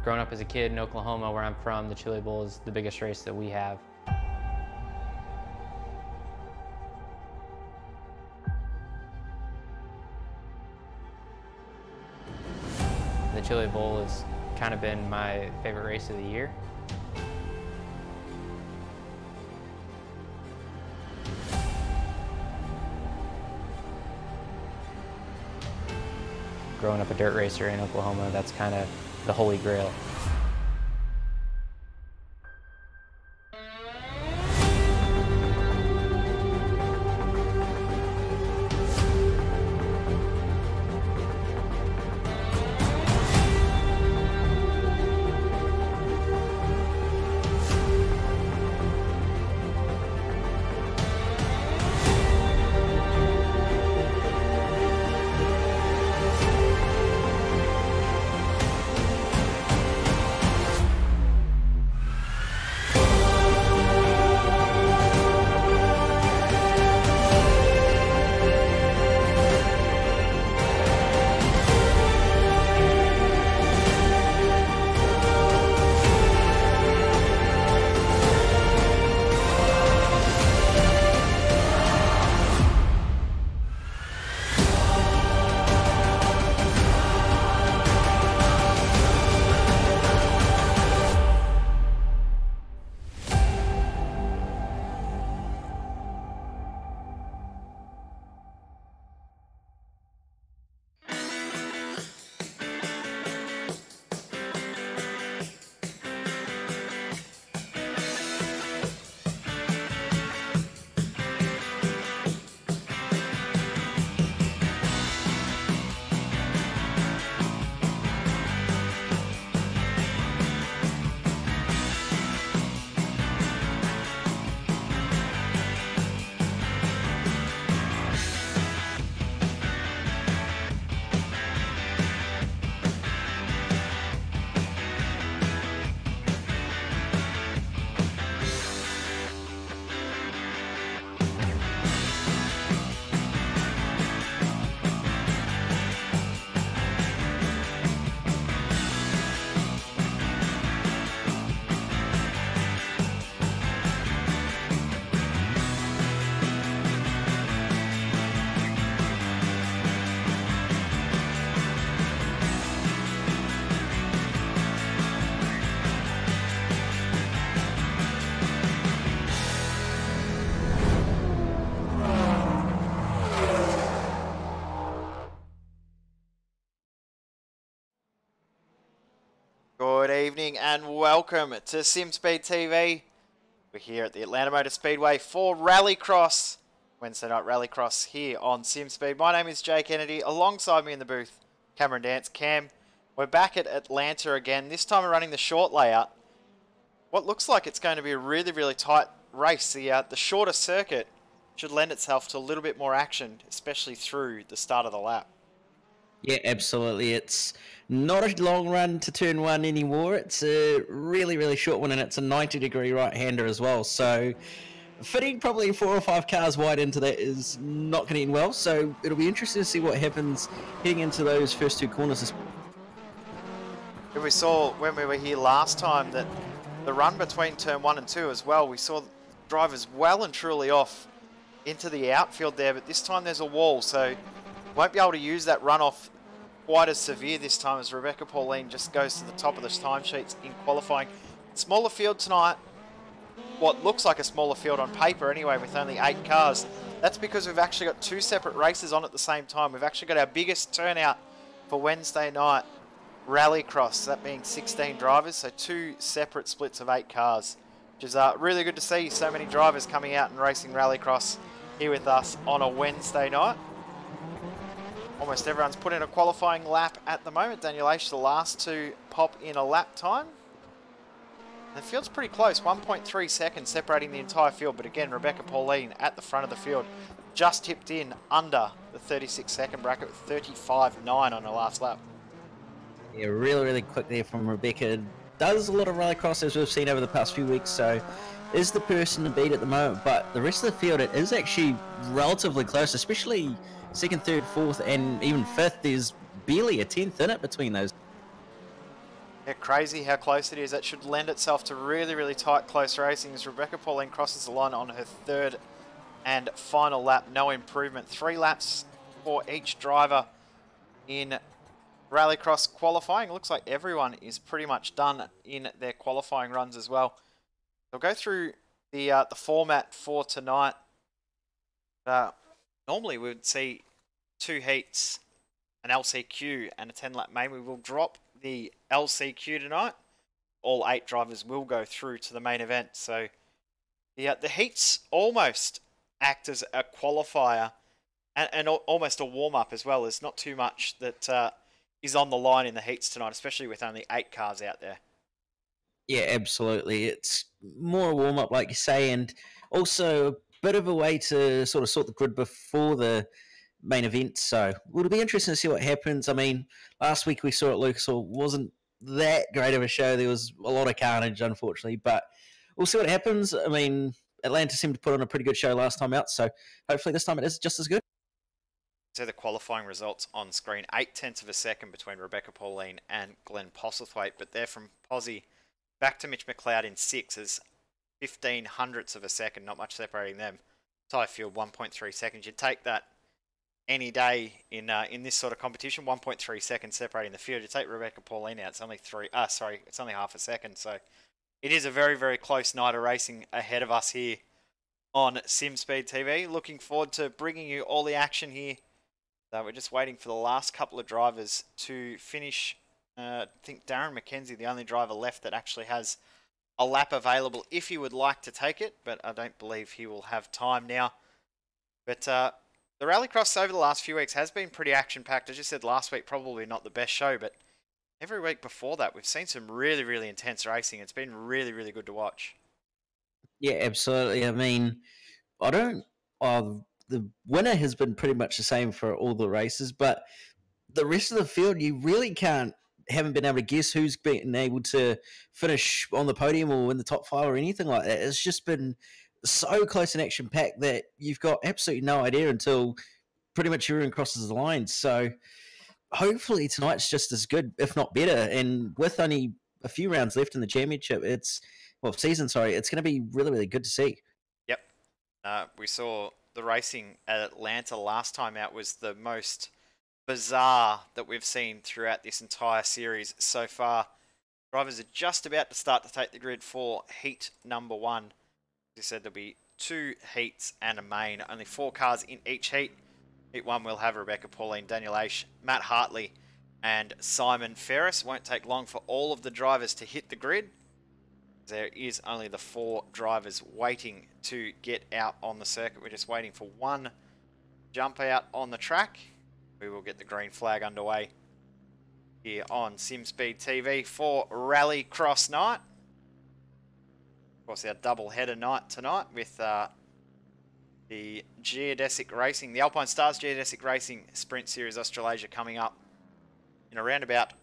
Growing up as a kid in Oklahoma, where I'm from, the Chili Bowl is the biggest race that we have. The Chili Bowl has kind of been my favorite race of the year. Growing up a dirt racer in Oklahoma, that's kind of the holy grail. Good evening and welcome to SimSpeed TV. We're here at the Atlanta Motor Speedway for Rallycross, Wednesday night Rallycross here on SimSpeed. My name is Jay Kennedy. Alongside me in the booth, Cameron Dance. Cam, we're back at Atlanta again. This time we're running the short layout. What looks like it's going to be a really tight race. The shorter circuit should lend itself to a little bit more action, especially through the start of the lap. Yeah, absolutely. It's not a long run to turn one anymore. It's a really short one, and it's a 90-degree right-hander as well. So fitting probably 4 or 5 cars wide into that is not going to end well. So it'll be interesting to see what happens heading into those first 2 corners. We saw when we were here last time that the run between turn 1 and 2 as well, we saw drivers well and truly off into the outfield there, but this time there's a wall, so won't be able to use that runoff quite as severe this time as Rebecca Pauline just goes to the top of the timesheets in qualifying. Smaller field tonight, what looks like a smaller field on paper anyway, with only 8 cars. That's because we've actually got 2 separate races on at the same time. We've actually got our biggest turnout for Wednesday night Rallycross, that being 16 drivers, so 2 separate splits of 8 cars, which is really good to see so many drivers coming out and racing Rallycross here with us on a Wednesday night. Almost everyone's put in a qualifying lap at the moment. Daniel H, the last to pop in a lap time. The field's pretty close, 1.3 seconds separating the entire field, but again, Rebecca Pauline at the front of the field, just tipped in under the 36-second bracket with 35.9 on her last lap. Yeah, really quick there from Rebecca. Does a lot of Rallycross as we've seen over the past few weeks, so is the person to beat at the moment, but the rest of the field, it is actually relatively close, especially 2nd, 3rd, 4th, and even 5th. There's barely a 10th in it between those. Yeah, crazy how close it is. That should lend itself to really, really tight, close racing as Rebecca Pauline crosses the line on her third and final lap. No improvement. 3 laps for each driver in Rallycross qualifying. Looks like everyone is pretty much done in their qualifying runs as well. We'll go through the format for tonight. Normally we would see 2 heats, an LCQ and a 10-lap main. We will drop the LCQ tonight. All 8 drivers will go through to the main event. So the heats almost act as a qualifier and almost a warm-up as well. There's not too much that is on the line in the heats tonight, especially with only 8 cars out there. Yeah, absolutely. It's more a warm-up, like you say, and also a bit of a way to sort of sort the grid before the main event. So it'll be interesting to see what happens. I mean, last week we saw at Lucas Oil wasn't that great of a show. There was a lot of carnage, unfortunately, but we'll see what happens. I mean, Atlanta seemed to put on a pretty good show last time out, so hopefully this time it is just as good. So the qualifying results on screen, 0.8 of a second between Rebecca Pauline and Glenn Postlethwaite, but they're from Posy back to Mitch McLeod in 6 15 hundredths of a second, not much separating them. Ty Field 1.3 seconds. You'd take that any day in this sort of competition. 1.3 seconds separating the field. You take Rebecca Pauline out, it's only it's only half a second. So it is a very, very close night of racing ahead of us here on SimSpeed TV. Looking forward to bringing you all the action here. We're just waiting for the last couple of drivers to finish. I think Darren McKenzie, the only driver left that actually has a lap available if he would like to take it, but I don't believe he will have time now. But the Rallycross over the last few weeks has been pretty action-packed. As you said last week, probably not the best show, but every week before that, we've seen some really, really intense racing. It's been really, really good to watch. Yeah, absolutely. I mean, the winner has been pretty much the same for all the races, but the rest of the field, you really haven't been able to guess who's been able to finish on the podium or in the top 5 or anything like that. It's just been so close and action-packed that you've got absolutely no idea until pretty much everyone crosses the line. So hopefully tonight's just as good, if not better. And with only a few rounds left in the championship, season, it's going to be really, really good to see. Yep. We saw the racing at Atlanta last time out was the most bizarre that we've seen throughout this entire series so far. Drivers are just about to start to take the grid for heat number 1. As I said, there'll be 2 heats and a main. Only 4 cars in each heat. Heat 1 will have Rebecca Pauline, Daniel Aish, Matt Hartley and Simon Ferris. Won't take long for all of the drivers to hit the grid. There is only the 4 drivers waiting to get out on the circuit. We're just waiting for one jump out on the track. We will get the green flag underway here on SimSpeed TV for Rallycross night. Of course, our double-header night tonight with the Geodesic Racing, the Alpine Stars Geodesic Racing Sprint Series Australasia coming up in around about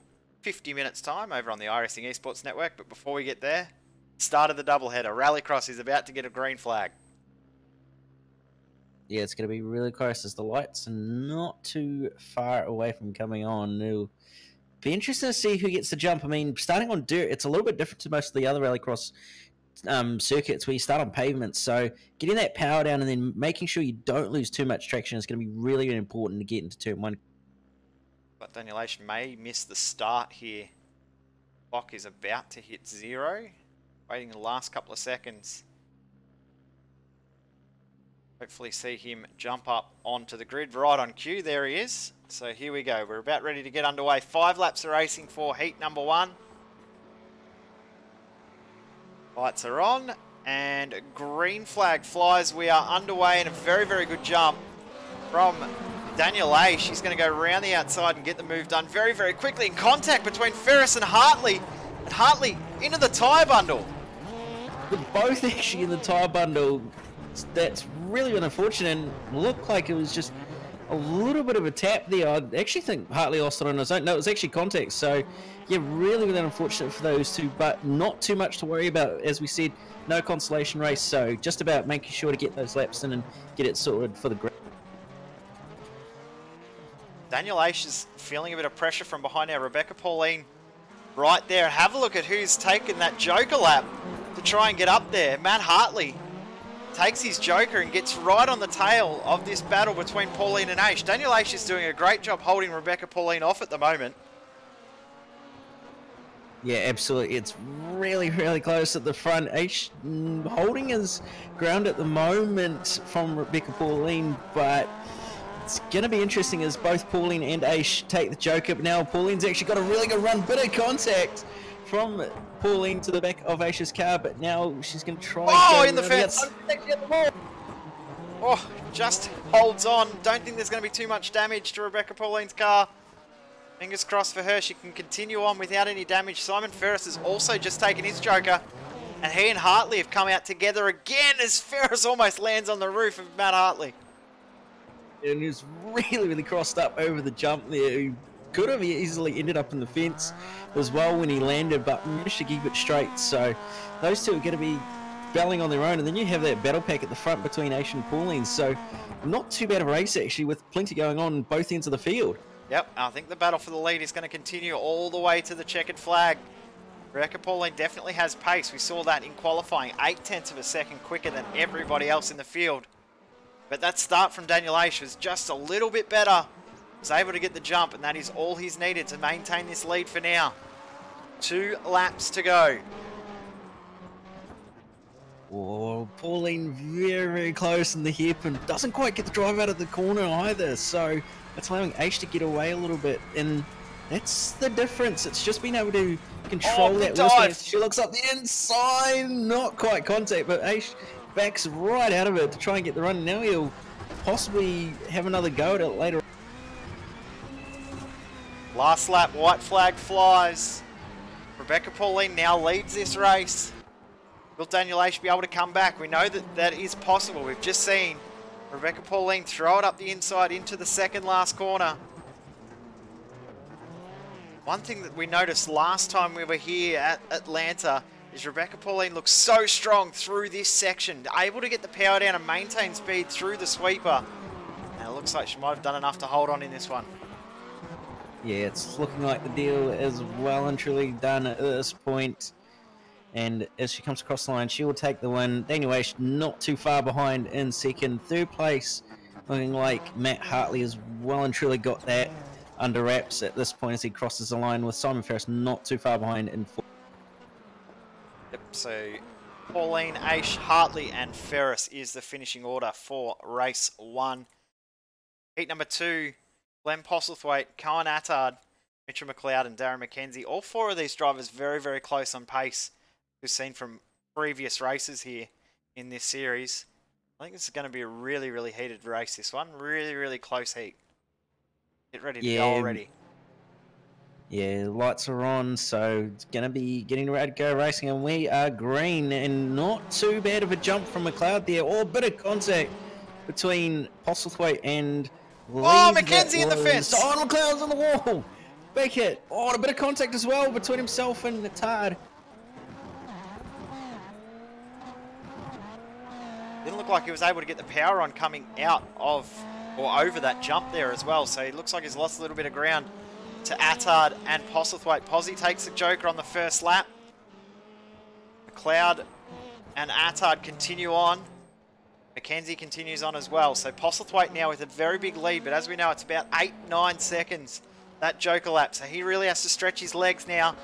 50 minutes time over on the iRacing Esports Network. But before we get there, start of the doubleheader. Rallycross is about to get a green flag. Yeah, it's going to be really close as the lights are not too far away from coming on. It'll be interesting to see who gets the jump. I mean, starting on dirt, it's a little bit different to most of the other Rallycross circuits where you start on pavement. So getting that power down and then making sure you don't lose too much traction is going to be really, really important to get into turn 1. But Daniel Aish may miss the start here. Clock is about to hit 0. Waiting the last couple of seconds. Hopefully see him jump up onto the grid right on cue. There he is. So here we go. We're about ready to get underway. 5 laps of racing for heat number 1. Lights are on and green flag flies. We are underway in a very, very good jump from Daniel Aish. He's going to go around the outside and get the move done very, very quickly. In contact between Ferris and Hartley. And Hartley into the tyre bundle. They're both actually in the tyre bundle. That's really unfortunate and looked like it was just a little bit of a tap there. I actually think Hartley lost it on his own. No, it was actually contact. So, yeah, really, really unfortunate for those two, but not too much to worry about. As we said, no consolation race, so just about making sure to get those laps in and get it sorted for the grid. Daniel Aish is feeling a bit of pressure from behind now. Rebecca Pauline right there. And have a look at who's taken that Joker lap to try and get up there. Matt Hartley takes his Joker and gets right on the tail of this battle between Pauline and Aish. Daniel Aish is doing a great job holding Rebecca Pauline off at the moment. Yeah, absolutely. It's really, really close at the front. Aish holding his ground at the moment from Rebecca Pauline, but it's going to be interesting as both Pauline and Aish take the Joker. But now Pauline's actually got a really good run. Bit of contact from Pauline to the back of Aish's car, but now she's going to try. Oh, in the fence. Oh, just holds on. Don't think there's going to be too much damage to Rebecca Pauline's car. Fingers crossed for her. She can continue on without any damage. Simon Ferris has also just taken his Joker, and he and Hartley have come out together again as Ferris almost lands on the roof of Matt Hartley. And he's really, really crossed up over the jump there. He could have easily ended up in the fence as well when he landed, but managed to keep it straight. So those two are going to be battling on their own, and then you have that battle pack at the front between Aish and Pauline. So not too bad a race actually, with plenty going on both ends of the field. Yep, I think the battle for the lead is going to continue all the way to the checkered flag. Rebecca Pauline definitely has pace. We saw that in qualifying, 0.8 of a second quicker than everybody else in the field. But that start from Daniel Aish was just a little bit better. Was able to get the jump, and that is all he's needed to maintain this lead for now. 2 laps to go. Oh, Pauline very, very close in the hip and doesn't quite get the drive out of the corner either. So that's allowing Aish to get away a little bit, and that's the difference. It's just being able to control that dive. She looks up the inside, not quite contact, but Aish backs right out of it to try and get the run. Now he'll possibly have another go at it later. Last lap, white flag flies. Rebecca Pauline now leads this race. Will Daniel Aish be able to come back? We know that that is possible. We've just seen Rebecca Pauline throw it up the inside into the second last corner. One thing that we noticed last time we were here at Atlanta is Rebecca Pauline looks so strong through this section, able to get the power down and maintain speed through the sweeper. And it looks like she might have done enough to hold on in this one. Yeah, it's looking like the deal is well and truly done at this point. And as she comes across the line, she will take the win. Daniel Aish not too far behind in second. Third place, looking like Matt Hartley has well and truly got that under wraps at this point as he crosses the line, with Simon Ferris not too far behind in fourth. Yep, so Pauline, Aish, Hartley and Ferris is the finishing order for race 1. Heat number 2, Glenn Postlethwaite, Cohen Attard, Mitchell McLeod and Darren McKenzie. All 4 of these drivers very, very close on pace. We've seen from previous races here in this series. I think this is going to be a really, really heated race, this one. Really, really close heat. Get ready to go already. Yeah, lights are on, so it's going to be getting ready to go racing, and we are green, and not too bad of a jump from McLeod there, or a bit of contact between Postlethwaite and Oh, McKenzie in the fence! Oh, McLeod's on the wall! Big hit! Oh, and a bit of contact as well between himself and Attard. Didn't look like he was able to get the power on coming out of or over that jump there as well, so it looks like he's lost a little bit of ground to Attard and Postlethwaite. Posy takes the Joker on the first lap. McLeod and Attard continue on. McKenzie continues on as well, so Postlethwaite now with a very big lead, but as we know it's about 8-9 seconds that Joker lap, so he really has to stretch his legs now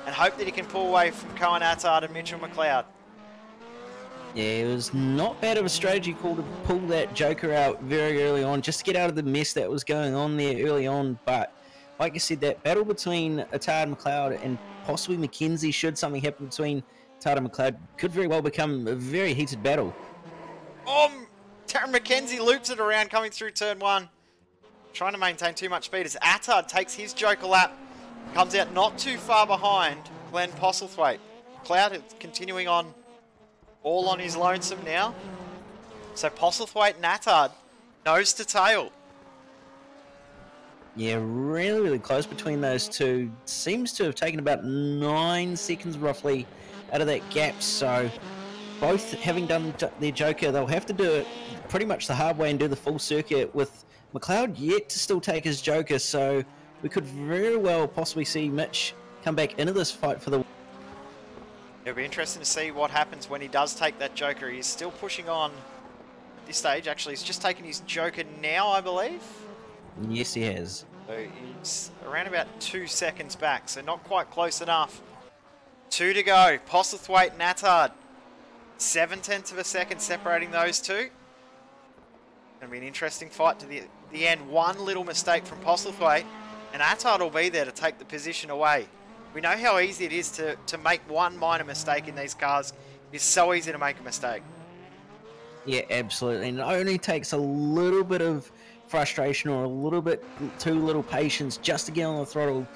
and hope that he can pull away from Cohen Attard and Mitchell McLeod. Yeah, it was not bad of a strategy call to pull that Joker out very early on, just to get out of the mess that was going on there early on. But like I said, that battle between Attard and McLeod, and possibly McKenzie, should something happen between Attard and McLeod, could very well become a very heated battle. Darren McKenzie loops it around coming through turn 1. Trying to maintain too much speed as Attard takes his Joker lap. Comes out not too far behind Glenn Postlethwaite. McLeod is continuing on all on his lonesome now. So Postlethwaite and Attard, nose to tail. Yeah, really, really close between those two. Seems to have taken about 9 seconds roughly out of that gap. So both having done their Joker, they'll have to do it pretty much the hard way and do the full circuit, with McLeod yet to still take his Joker. So we could very well possibly see Mitch come back into this fight for the... It'll be interesting to see what happens when he does take that Joker. He's still pushing on at this stage. Actually, he's just taken his Joker now, I believe. Yes, he has. So he's around about 2 seconds back, so not quite close enough. 2 to go. Postlethwaite and Attard. 0.7 of a second separating those two. Going to be an interesting fight to the end. One little mistake from Postlethwaite, and Attard will be there to take the position away. We know how easy it is to make one minor mistake in these cars. It's so easy to make a mistake. Yeah, absolutely. And it only takes a little bit of frustration or a little bit too little patience just to get on the throttle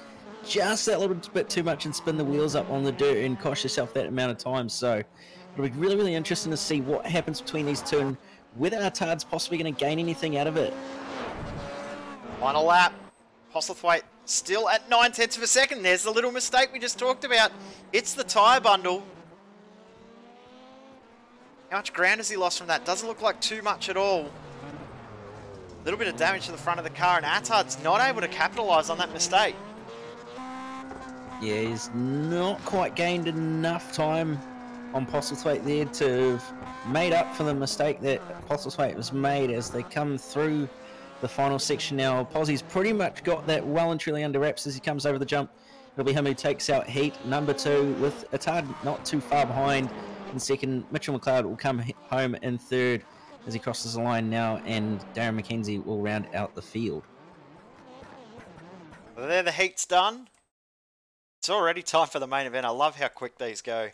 just that little bit too much and spin the wheels up on the dirt and cost yourself that amount of time. So it'll be really, really interesting to see what happens between these two and whether Attard's possibly going to gain anything out of it. Final lap. Postlethwaite still at 0.9 of a second. There's the little mistake we just talked about. It's the tyre bundle. How much ground has he lost from that? Doesn't look like too much at all. A little bit of damage to the front of the car, and Attard's not able to capitalise on that mistake. Yeah, he's not quite gained enough time on Postlethwaite there to have made up for the mistake that Postlethwaite was made as they come through the final section now. Pozzie's pretty much got that well and truly under wraps as he comes over the jump. It'll be him who takes out heat number 2 with Attard not too far behind. In second, Mitchell McLeod will come home in third as he crosses the line now, and Darren McKenzie will round out the field. Well, there the heat's done. It's already time for the main event. I love how quick these go.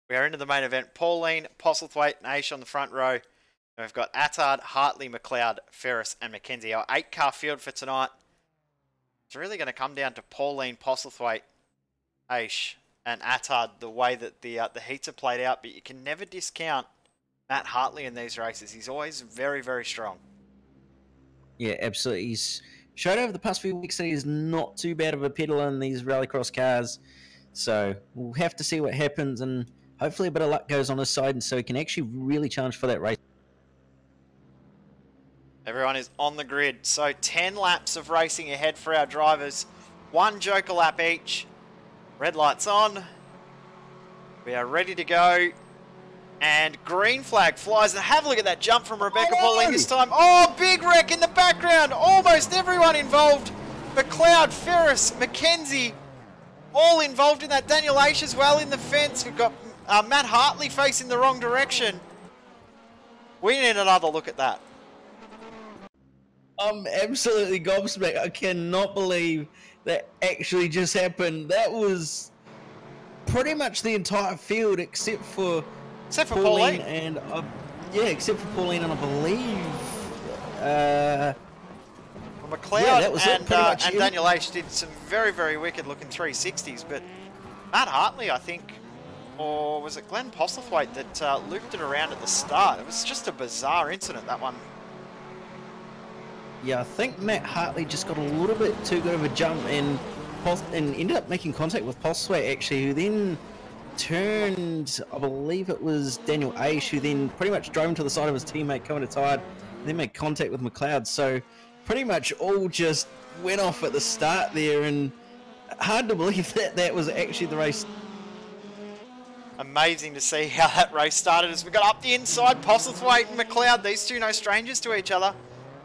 We are into the main event. Pauline, Postlethwaite, and Aish on the front row. And we've got Attard, Hartley, McLeod, Ferris, and McKenzie. Our 8-car field for tonight. It's really going to come down to Pauline, Postlethwaite, Aish, and Attard, the way that the heats are played out. But you can never discount Matt Hartley in these races. He's always very, very strong. Yeah, absolutely. He's showed over the past few weeks that he's not too bad of a peddler in these rallycross cars. So we'll have to see what happens, and hopefully a bit of luck goes on his side, and so he can actually really challenge for that race. Everyone is on the grid. So 10 laps of racing ahead for our drivers. 1 Joker lap each. Red light's on. We are ready to go. And green flag flies. And have a look at that jump from Rebecca Pauline this time. Oh, big wreck in the background. Almost everyone involved. McLeod, Ferris, McKenzie, all involved in that. Daniel Aish as well in the fence. We've got Matt Hartley facing the wrong direction. We need another look at that. I'm absolutely gobsmacked. I cannot believe that actually just happened. That was pretty much the entire field except for Pauline. And yeah, except for Pauline and I believe McLeod and Daniel Aish did some very, very wicked looking 360s, but Matt Hartley, I think, or was it Glenn Postlethwaite that looped it around at the start? It was just a bizarre incident, that one. Yeah, I think Matt Hartley just got a little bit too good of a jump and ended up making contact with Postlethwaite actually, who then turned, I believe it was Daniel Aish, who then pretty much drove him to the side of his teammate coming to tide, and then made contact with McLeod. So pretty much all just went off at the start there, and hard to believe that that was actually the race. Amazing to see how that race started as we got up the inside. Postlethwaite and McLeod, these two no strangers to each other.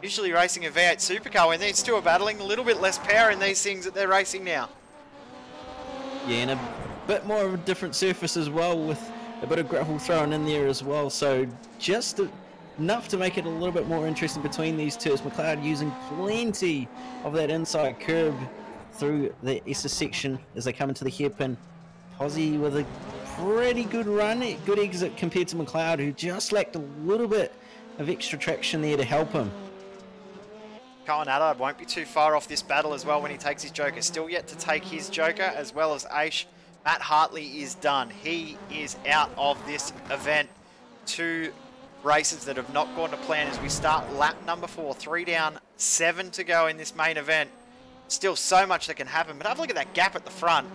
Usually racing a V8 supercar when these two are battling, a little bit less power in these things that they're racing now. Yeah, and a bit more of a different surface as well, with a bit of gravel thrown in there as well. So just enough to make it a little bit more interesting between these two. As McLeod using plenty of that inside curb through the Essa section as they come into the hairpin. Possie with a pretty good run, good exit compared to McLeod, who just lacked a little bit of extra traction there to help him. Colin Attard won't be too far off this battle as well when he takes his Joker. Still yet to take his Joker, as well as Aish. Matt Hartley is done. He is out of this event. 2 races that have not gone to plan as we start lap number 4. 3 down, 7 to go in this main event. Still so much that can happen, but have a look at that gap at the front.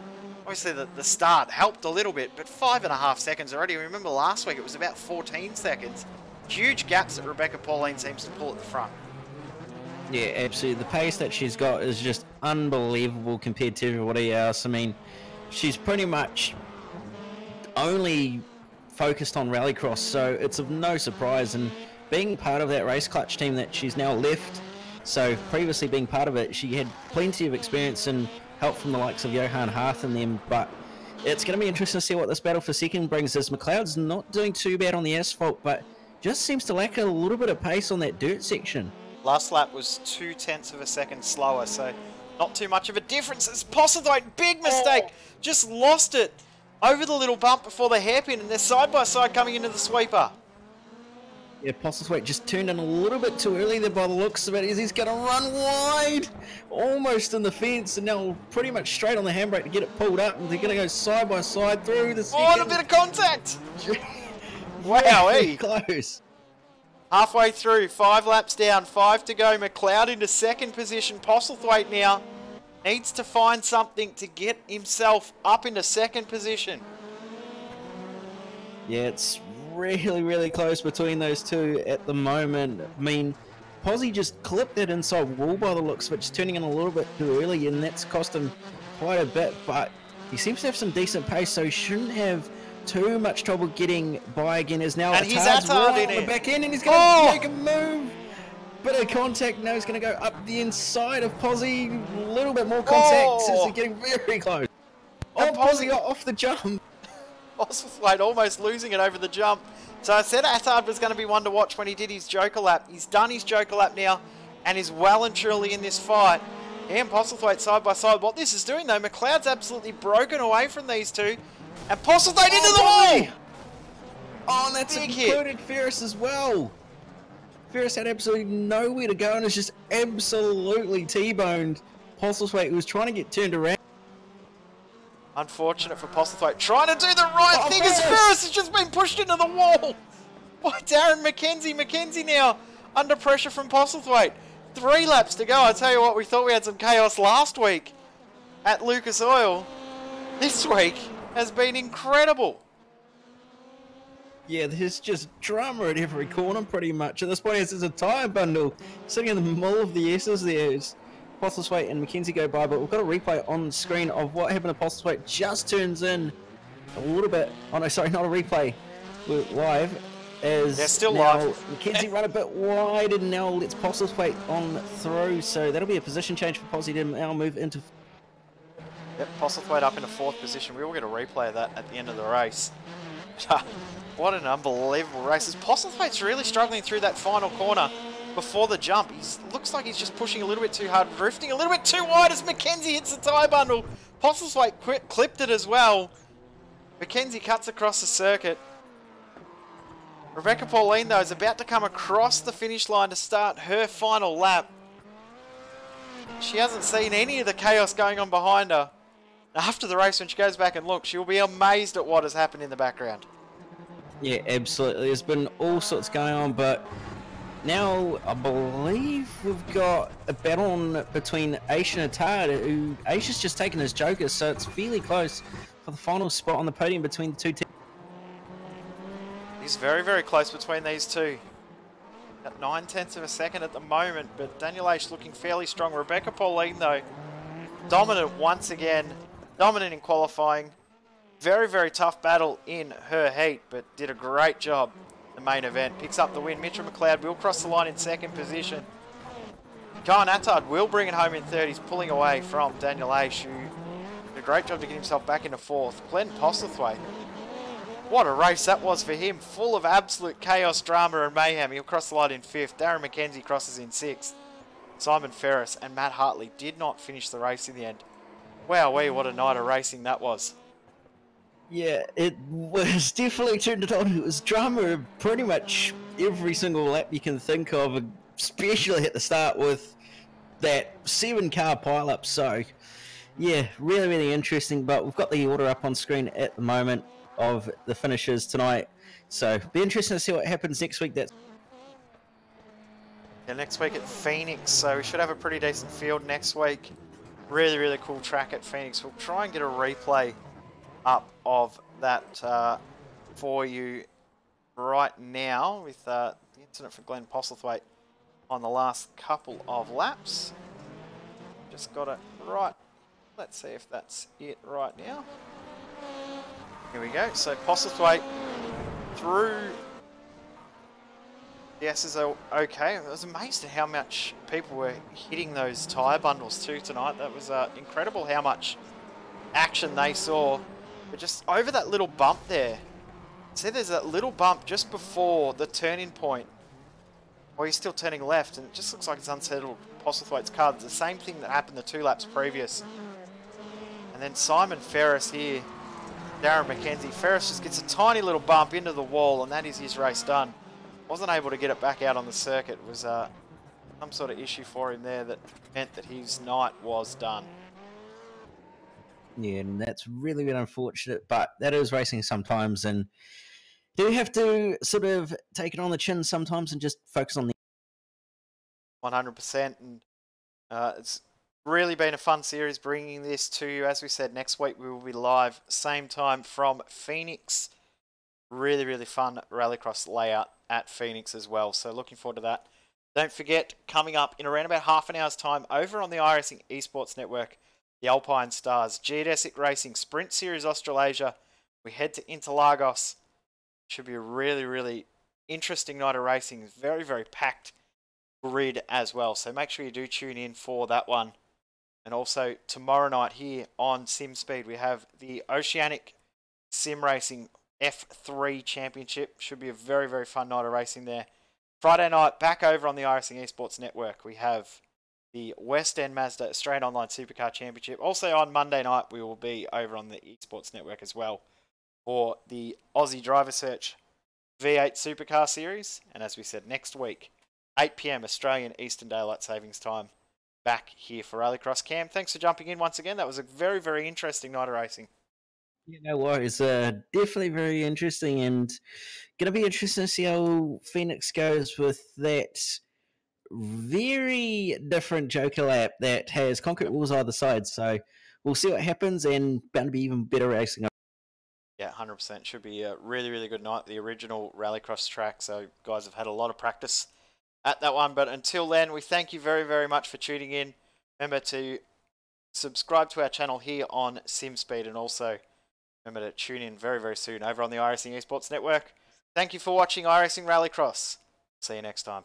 Obviously the start helped a little bit, but 5.5 seconds already. Remember last week it was about 14 seconds. Huge gaps that Rebecca Pauline seems to pull at the front. Yeah, absolutely. The pace that she's got is just unbelievable compared to everybody else. I mean, she's pretty much only focused on Rallycross, so it's of no surprise. And being part of that race clutch team that she's now left, so previously being part of it, she had plenty of experience and help from the likes of Johan Harth and them. But it's going to be interesting to see what this battle for second brings, as McLeod's not doing too bad on the asphalt, but just seems to lack a little bit of pace on that dirt section. Last lap was 0.2 of a second slower, so not too much of a difference. It's Postlethwaite, big mistake, just lost it over the little bump before the hairpin, and they're side by side coming into the sweeper. Yeah, Postlethwaite just turned in a little bit too early there by the looks of it. He's going to run wide, almost in the fence, and now pretty much straight on the handbrake to get it pulled up, and they're going to go side by side through the second. Oh, and a bit of contact! Wow, close. Halfway through, 5 laps down, 5 to go. McLeod into second position. Postlethwaite now needs to find something to get himself up into second position. Yeah, it's really, really close between those two at the moment. I mean, Posy just clipped that inside wall by the looks of it, just turning in a little bit too early, and that's cost him quite a bit, but he seems to have some decent pace, so he shouldn't have too much trouble getting by again. As now and Attard's right on the back end, and he's going to make a move. Bit of contact, now he's going to go up the inside of Posy. A little bit more contact, since they're getting very close. Oh, Posy got off the jump. Postlethwaite almost losing it over the jump. So I said Attard was going to be one to watch when he did his Joker lap. He's done his Joker lap now and is well and truly in this fight. He and Postlethwaite side by side. What this is doing though, McLeod's absolutely broken away from these two. And Postlethwaite into the wall! Oh, and that's big included Ferris as well. Ferris had absolutely nowhere to go and it's just absolutely T-boned Postlethwaite, who was trying to get turned around. Unfortunate for Postlethwaite, trying to do the right thing as Ferris has just been pushed into the wall by Darren McKenzie. McKenzie now under pressure from Postlethwaite. 3 laps to go. I tell you what, we thought we had some chaos last week at Lucas Oil. This week has been incredible. Yeah, there's just drama at every corner pretty much. At this point, there's a tyre bundle sitting in the middle of the S's there. Postlethwaite and McKenzie go by, but we've got a replay on screen of what happened to Postlethwaite. Just turns in a little bit. Oh no, sorry, not a replay. We're live. As they're still now live. McKenzie run a bit wide and now lets Postlethwaite on through. So that'll be a position change for Posy to now move into. Yep, Postlethwaite up into 4th position. We will get a replay of that at the end of the race. What an unbelievable race. As Postlethwaite's really struggling through that final corner before the jump. He looks like he's just pushing a little bit too hard, drifting a little bit too wide as McKenzie hits the tyre bundle. Postlethwaite clipped it as well. McKenzie cuts across the circuit. Rebecca Pauline, though, is about to come across the finish line to start her final lap. She hasn't seen any of the chaos going on behind her. After the race, when she goes back and looks, she'll be amazed at what has happened in the background. Yeah, absolutely. There's been all sorts going on, but now I believe we've got a battle on between Aish and Attard, who Aish has just taken his Joker, so it's fairly close for the final spot on the podium between the two teams. It's very, very close between these two. At 0.9 of a second at the moment, but Daniel Aish looking fairly strong. Rebecca Pauline, though, dominant once again. Dominant in qualifying. Very, very tough battle in her heat, but did a great job in the main event. Picks up the win. Mitra McLeod will cross the line in 2nd position. Cohen Attard will bring it home in 3rd. He's pulling away from Daniel Aish, who did a great job to get himself back into 4th. Glenn Postlethwaite. What a race that was for him. Full of absolute chaos, drama and mayhem. He'll cross the line in 5th. Darren McKenzie crosses in 6th. Simon Ferris and Matt Hartley did not finish the race in the end. Wowee, what a night of racing that was. Yeah, it was definitely turned it on. It was drama pretty much every single lap you can think of, especially at the start with that 7-car pile-up. So, yeah, really, really interesting. But we've got the order up on screen at the moment of the finishes tonight. So, be interesting to see what happens next week. Yeah, next week at Phoenix. So we should have a pretty decent field next week. Really, really cool track at Phoenix. We'll try and get a replay up of that for you right now with the incident for Glenn Postlethwaite on the last couple of laps. just got it right. Let's see if that's it right now. Here we go. So Postlethwaite through. Yes, is okay. I was amazed at how much people were hitting those tyre bundles too tonight. That was incredible how much action they saw. But just over that little bump there. See, there's that little bump just before the turning point. Well, he's still turning left, and it just looks like it's unsettled Postlethwaite's car. It's the same thing that happened the 2 laps previous. And then Simon Ferris here, Darren McKenzie. Ferris just gets a tiny little bump into the wall, and that is his race done. Wasn't able to get it back out on the circuit. It was some sort of issue for him there that meant that his night was done. Yeah, and that's really, really unfortunate, but that is racing sometimes, and do have to sort of take it on the chin sometimes and just focus on the 100%, and it's really been a fun series bringing this to you. As we said, next week we will be live same time from Phoenix. Really, really fun rallycross layout at Phoenix as well, so looking forward to that. Don't forget, coming up in around about half an hour's time over on the iRacing Esports Network, the Alpine Stars Geodesic Racing Sprint Series Australasia. We head to Interlagos. Should be a really, really interesting night of racing. Very, very packed grid as well. So make sure you do tune in for that one. And also tomorrow night here on SimSpeed, we have the Oceanic Sim Racing F3 Championship. Should be a very, very fun night of racing there. Friday night, back over on the iRacing Esports Network, we have the West End Mazda Australian Online Supercar Championship. Also on Monday night, we will be over on the Esports Network as well for the Aussie Driver Search V8 Supercar Series. And as we said, next week, 8 PM Australian Eastern Daylight Savings Time, back here for Rallycross. Cam, thanks for jumping in once again. That was a very, very interesting night of racing. Yeah, no worries. Definitely very interesting, and going to be interesting to see how Phoenix goes with that very different Joker lap that has concrete walls either side. So we'll see what happens, and bound to be even better racing. Yeah, 100%. Should be a really, really good night. The original Rallycross track. So guys have had a lot of practice at that one. But until then, we thank you very, very much for tuning in. Remember to subscribe to our channel here on SimSpeed, and also remember to tune in very, very soon over on the iRacing Esports Network. Thank you for watching iRacing Rallycross. See you next time.